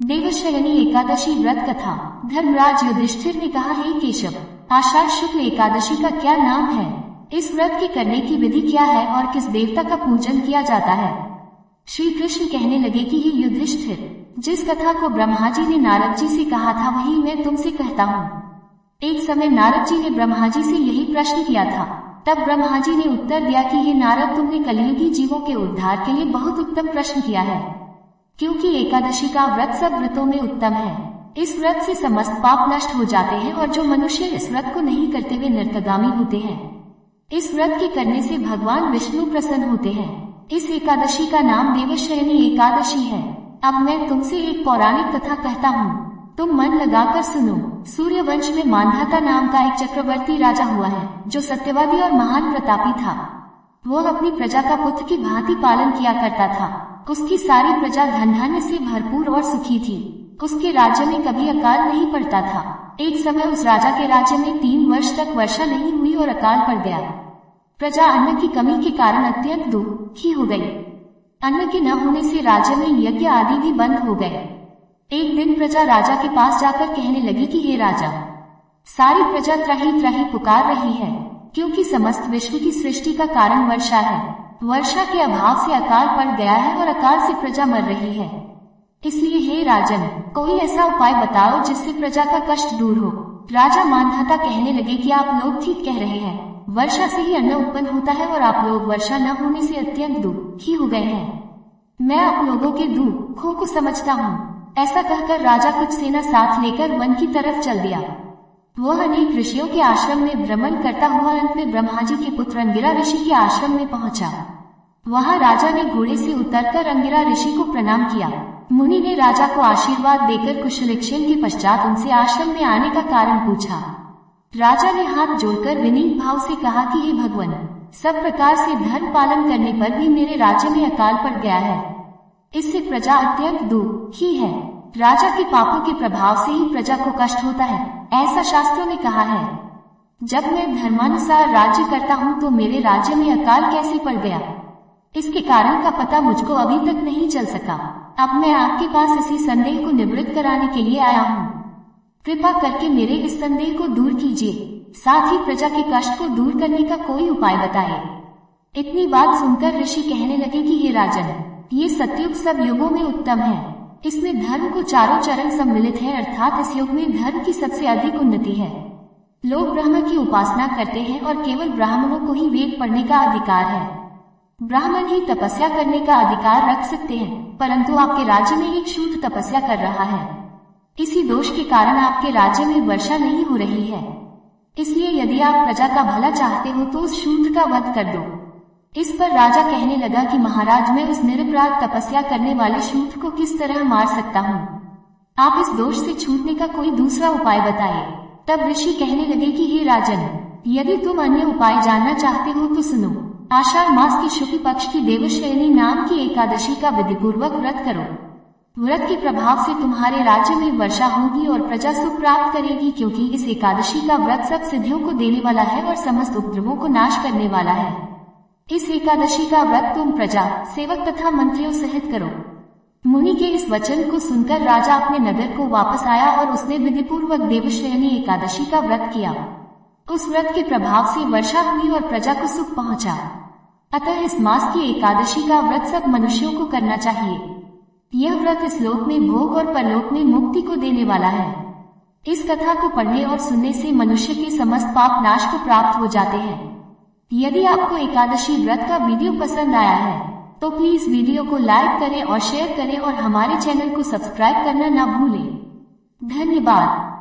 देवशयनी एकादशी व्रत कथा। धर्मराज युधिष्ठिर ने कहा, हे केशव, आषाढ़ शुक्ल एकादशी का क्या नाम है? इस व्रत के करने की विधि क्या है और किस देवता का पूजन किया जाता है? श्री कृष्ण कहने लगे कि हे युधिष्ठिर, जिस कथा को ब्रह्मा जी ने नारद जी से कहा था वही मैं तुमसे कहता हूँ। एक समय नारद जी ने ब्रह्मा जी से यही प्रश्न किया था। तब ब्रह्मा जी ने उत्तर दिया कि हे नारद, तुमने कलियुगी जीवों के उद्धार के लिए बहुत उत्तम प्रश्न किया है, क्योंकि एकादशी का व्रत सब व्रतों में उत्तम है। इस व्रत से समस्त पाप नष्ट हो जाते हैं और जो मनुष्य इस व्रत को नहीं करते वे नरकगामी होते हैं। इस व्रत के करने से भगवान विष्णु प्रसन्न होते हैं। इस एकादशी का नाम देवशयनी एकादशी है। अब मैं तुमसे एक पौराणिक कथा कहता हूँ, तुम मन लगाकर सुनो। सूर्य वंश में मांधाता नाम का एक चक्रवर्ती राजा हुआ है, जो सत्यवादी और महान प्रतापी था। वो अपनी प्रजा का पुत्र की भांति पालन किया करता था। उसकी सारी प्रजा धन धान्य से भरपूर और सुखी थी। उसके राज्य में कभी अकाल नहीं पड़ता था। एक समय उस राजा के राज्य में 3 वर्ष तक वर्षा नहीं हुई और अकाल पड़ गया। प्रजा अन्न की कमी के कारण अत्यंत दुखी हो गई। अन्न के न होने से राज्य में यज्ञ आदि भी बंद हो गए। एक दिन प्रजा राजा के पास जाकर कहने लगी कि हे राजा, सारी प्रजा त्राही त्राही पुकार रही है, क्योंकि समस्त विश्व की सृष्टि का कारण वर्षा है। वर्षा के अभाव से अकाल पड़ गया है और अकाल से प्रजा मर रही है। इसलिए हे राजन, कोई ऐसा उपाय बताओ जिससे प्रजा का कष्ट दूर हो। राजा मांधाता कहने लगे कि आप लोग ठीक कह रहे हैं, वर्षा से ही अन्न उत्पन्न होता है और आप लोग वर्षा न होने से अत्यंत दुखी हो गए हैं। मैं आप लोगों के दुखों को समझता हूँ। ऐसा कहकर राजा कुछ सेना साथ लेकर वन की तरफ चल दिया। वह अनेक ऋषियों के आश्रम में भ्रमण करता हुआ अंत में ब्रह्मा जी के पुत्र अंगिरा ऋषि के आश्रम में पहुंचा। वहां राजा ने घोड़े से उतरकर अंगिरा ऋषि को प्रणाम किया। मुनि ने राजा को आशीर्वाद देकर कुशलक्षेम के पश्चात उनसे आश्रम में आने का कारण पूछा। राजा ने हाथ जोड़कर विनीत भाव से कहा कि हे भगवान, सब प्रकार से धर्म पालन करने पर भी मेरे राज्य में अकाल पड़ गया है। इससे प्रजा अत्यंत दुखी है। राजा के पापों के प्रभाव से ही प्रजा को कष्ट होता है, ऐसा शास्त्रों ने कहा है। जब मैं धर्मानुसार राज्य करता हूँ तो मेरे राज्य में अकाल कैसे पड़ गया, इसके कारण का पता मुझको अभी तक नहीं चल सका। अब मैं आपके पास इसी संदेह को निवृत्त कराने के लिए आया हूँ। कृपा करके मेरे इस संदेह को दूर कीजिए, साथ ही प्रजा के कष्ट को दूर करने का कोई उपाय बताइए। इतनी बात सुनकर ऋषि कहने लगे कि हे राजन, ये सतयुग सब युगों में उत्तम है। इसमें धर्म को चारों चरण सम्मिलित है, अर्थात इस युग में धर्म की सबसे अधिक उन्नति है। लोग ब्रह्म की उपासना करते हैं और केवल ब्राह्मणों को ही वेद पढ़ने का अधिकार है। ब्राह्मण ही तपस्या करने का अधिकार रख सकते हैं, परंतु आपके राज्य में एक शूद्र तपस्या कर रहा है। इसी दोष के कारण आपके राज्य में वर्षा नहीं हो रही है। इसलिए यदि आप प्रजा का भला चाहते हो तो उस शूद्र का वध कर दो। इस पर राजा कहने लगा कि महाराज, मैं उस निरपराध तपस्या करने वाले शूद्र को किस तरह मार सकता हूँ? आप इस दोष से छूटने का कोई दूसरा उपाय बताइए। तब ऋषि कहने लगे कि हे राजन, यदि तुम अन्य उपाय जानना चाहते हो तो सुनो। आषाढ़ मास के शुक्ल पक्ष की देवशयनी नाम की एकादशी का विधिपूर्वक व्रत करो। व्रत के प्रभाव से तुम्हारे राज्य में वर्षा होगी और प्रजा सुख प्राप्त करेगी, क्योंकि इस एकादशी का व्रत सब सिद्धियों को देने वाला है और समस्त उपद्रवों को नाश करने वाला है। इस एकादशी का व्रत तुम प्रजा, सेवक तथा मंत्रियों सहित करो। मुनि के इस वचन को सुनकर राजा अपने नगर को वापस आया और उसने विधिपूर्वक देवशयनी एकादशी का व्रत किया। उस व्रत के प्रभाव से वर्षा हुई और प्रजा को सुख पहुंचा। अतः इस मास की एकादशी का व्रत सब मनुष्यों को करना चाहिए। यह व्रत इस लोक में भोग और परलोक में मुक्ति को देने वाला है। इस कथा को पढ़ने और सुनने से मनुष्य के समस्त पाप नाश को प्राप्त हो जाते हैं। यदि आपको एकादशी व्रत का वीडियो पसंद आया है तो प्लीज वीडियो को लाइक करें और शेयर करें और हमारे चैनल को सब्सक्राइब करना न भूलें। धन्यवाद।